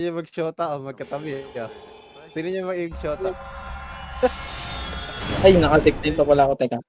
Yung mag-shota o magkatabi, Sino yung mag-shota? Ay, naka-decline pa pala ako, teka.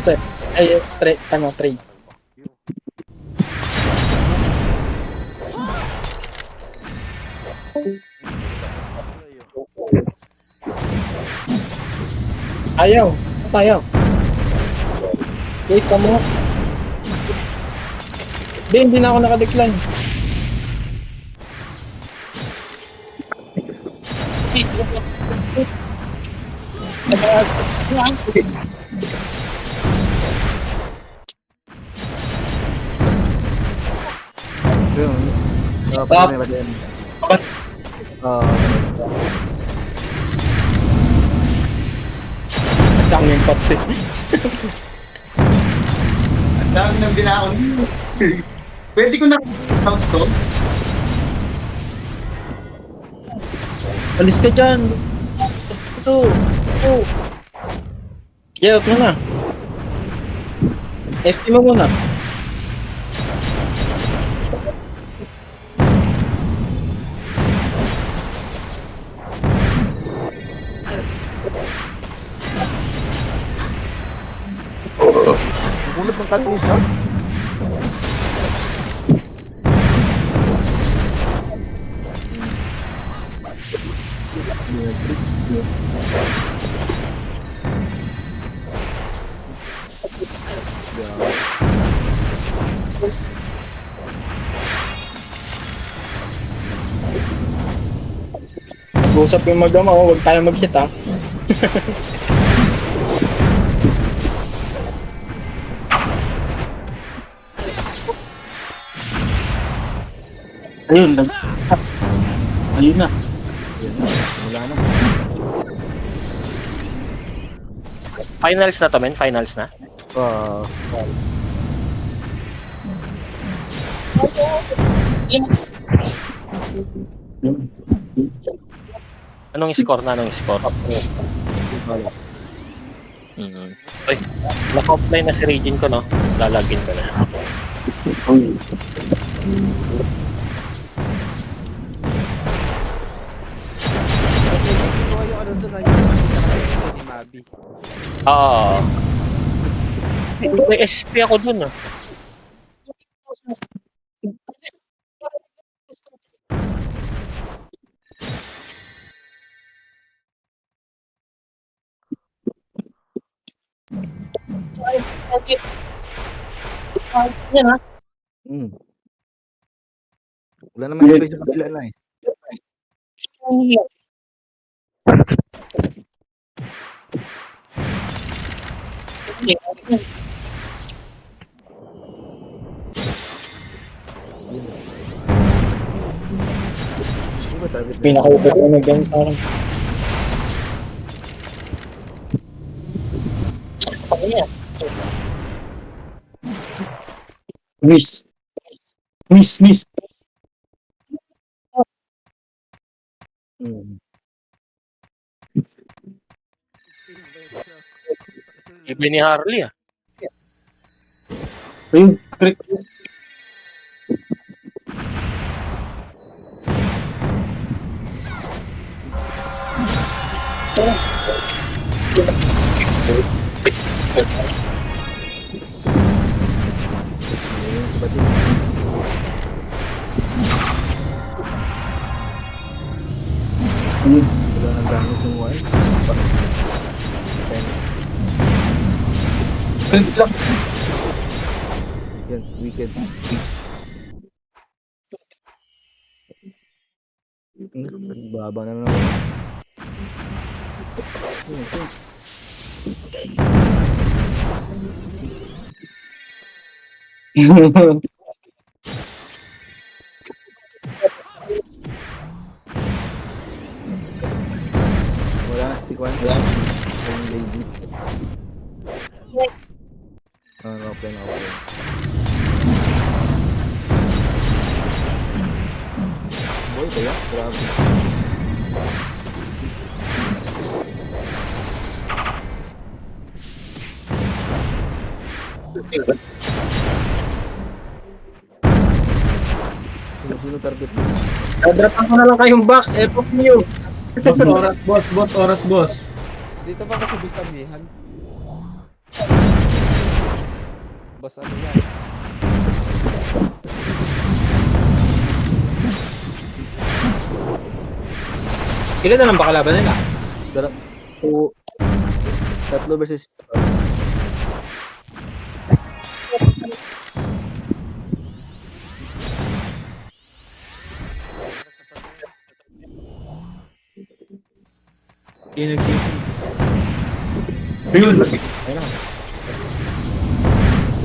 Kasi, ay, trade. Ayaw. Ayaw. Guys, tamo. Hindi na ako naka-decline. Yun. Pwede ba din? Daming patsit. Ang dami ng binaon. Pwede ko na count to? Alis ka dyan. Ito. Get out mo na. FP mo muna. Ulot ng Katniss, ha? Mag-usap yung mag-ama, huwag tayo mag-hit, ha. Ayun na. Wala na. Finals na to, men. Finals na. Anong score na? Ay, naka-offline na si Regine ko, no? Lalagin ko na. Hindi ko kayo ano doon na yung ni Mabi. Oo. May SP ako dun, ah. Yan, ha. Wala naman yung pwede kapila na eh. Pinaka-upo ko na ganun sa akin. Miss. Iba ni Harley, ah. Ayun, correct. Wala nang gamit yung wire. Yan, wicked. Baba na naman. Wala na, stick one. Wala. Yung lady. Open. Boy, kaya? Grabe. Sino target mo? Dadrapan ko na lang kayong box. Effort nyo. Boss, oras, boss, boss, oras, boss. Dito ba kasi bitamihan? Boss ano yan? Ilan na lang ba kalaban nila? Tatlo versus Hindi nagsisim. Ayun.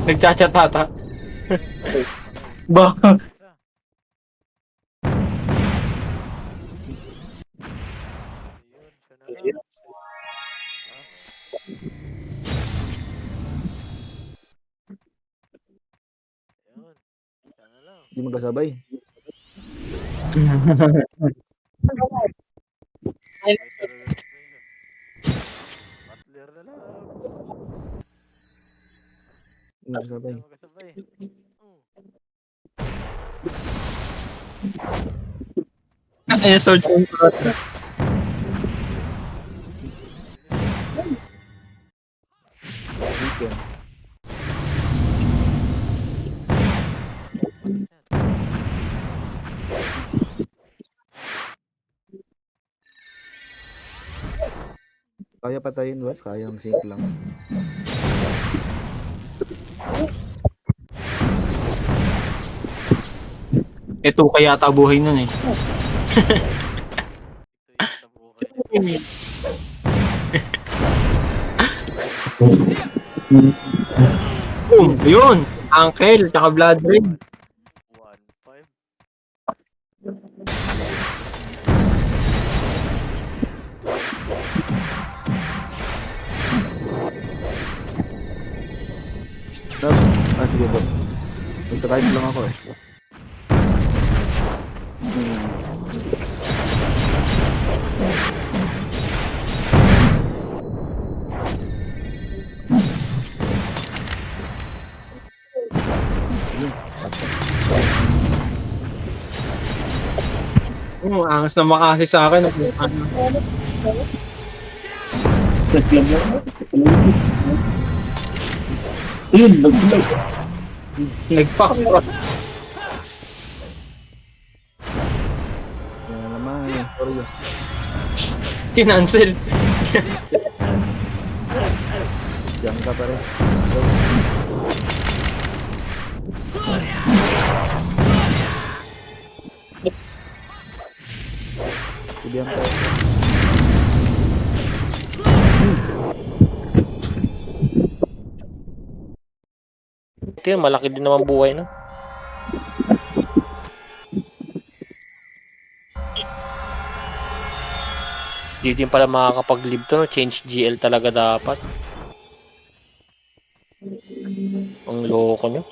Nagchat-chat ata. Ba? Hindi magkasabay. Hindi magkasabay. Ay, soldier. Weekend. Kaya patayin, boss. Kayang sync lang. Ito kaya ata buhay nun eh. Boom! Yun! Uncle, tsaka blood red. Sige, boss. Nag-drive lang ako eh. Angas na makasi sa akin. Ano? Sa club na. Ayun, naglag. Nagpak. Yan naman. Sorry. Kinancel. Diyan ka pa rin. Diyan ka. Ito yun, malaki din naman buhay no. Hindi din pala makakapag-live to, no? Change GL talaga dapat. Ang loko nyo.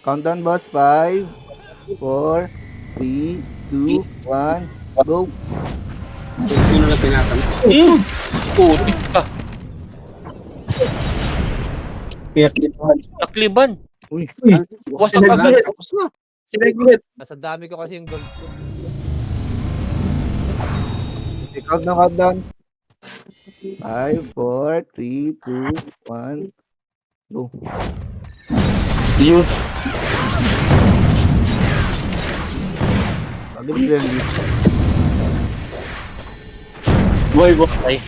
Countdown, boss. 5, 4, 3, 2, 1, go! Sino na pinatan? Putik ka. Pinaklipan. Nakliban. Uy, Wasak agad. Tapos na. Sinaglit. nasa dami ko kasi yung gold ko. Countdown. 5, 4, 3, 2, 1, go! Yun. Agad sila dito. Boy, boy. Ay,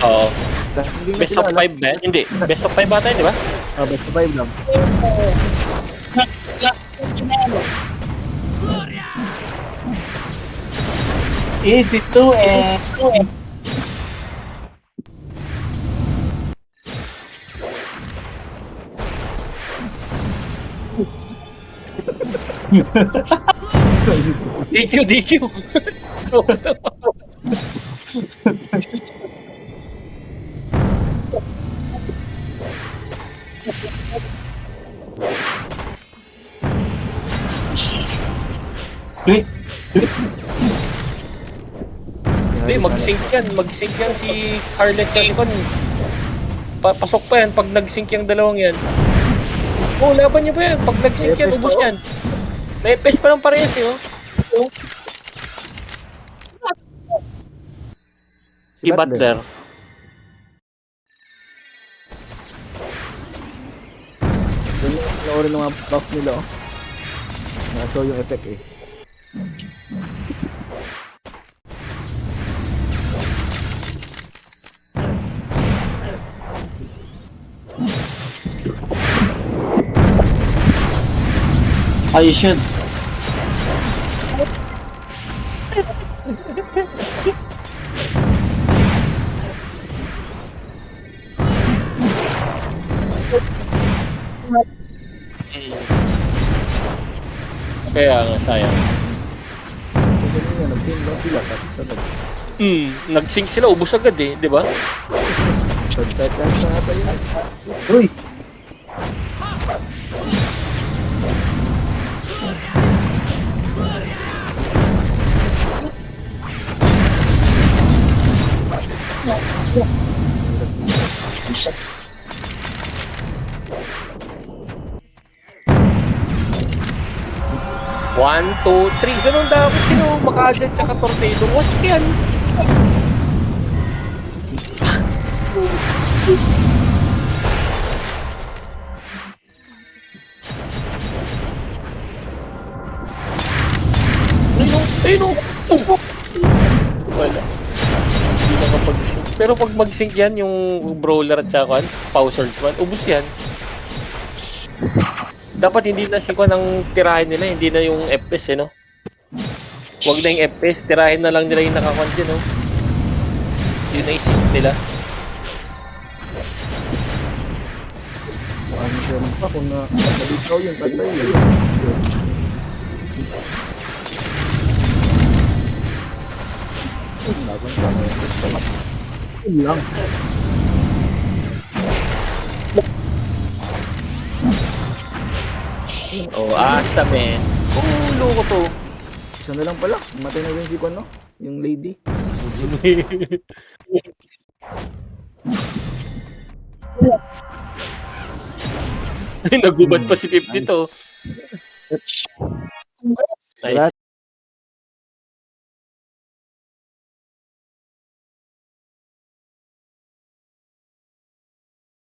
oo. Tapos hindi na Best sila of 5 ba? Hindi. Best of 5 ba tayo, di ba? Best of 5 lang. Easy to eh. DQ. Close na. Hindi, mag-sync yan si Harlet Calicon. Pasok pa yan pag nag-sync yung dalawang yan. Oo, laban niyo pa yan. Pag nag-sync yan, ubos yan. May FPS pa ng parehas eh, oh. Si Butler. Ganyan yung panoorin ng mga buff nila, oh. Naka-show yung effect, eh. I should. Kaya nga, sayang. So, ganyan yan, nag-save lang sila, tapos agad. Nag-sync sila, ubos agad eh, di ba? Third type lang na ata yun. Uy! One, two, three. Ganun dapat sino makajet tsaka torpedo. Wasp yan. Ayun o. Wala. Hindi nakapag-sync. Pero pag mag-sync yan, yung brawler at saka power swordsman, ubus yan. Dapat hindi na siko ng tirahin nila, hindi na yung FPS eh, no? Huwag na yung FPS, tirahin na lang nila yung nakakonti, no? Yun na isip nila. Ano siya pa kung nalitaw yung patay, eh. Laban pa. Yun lang. Oh, asa, men. Oh, loko to. Isa na lang pala. Matay na rin si Kwan, no? Yung lady. Nagubad pa si 50 to. Nice.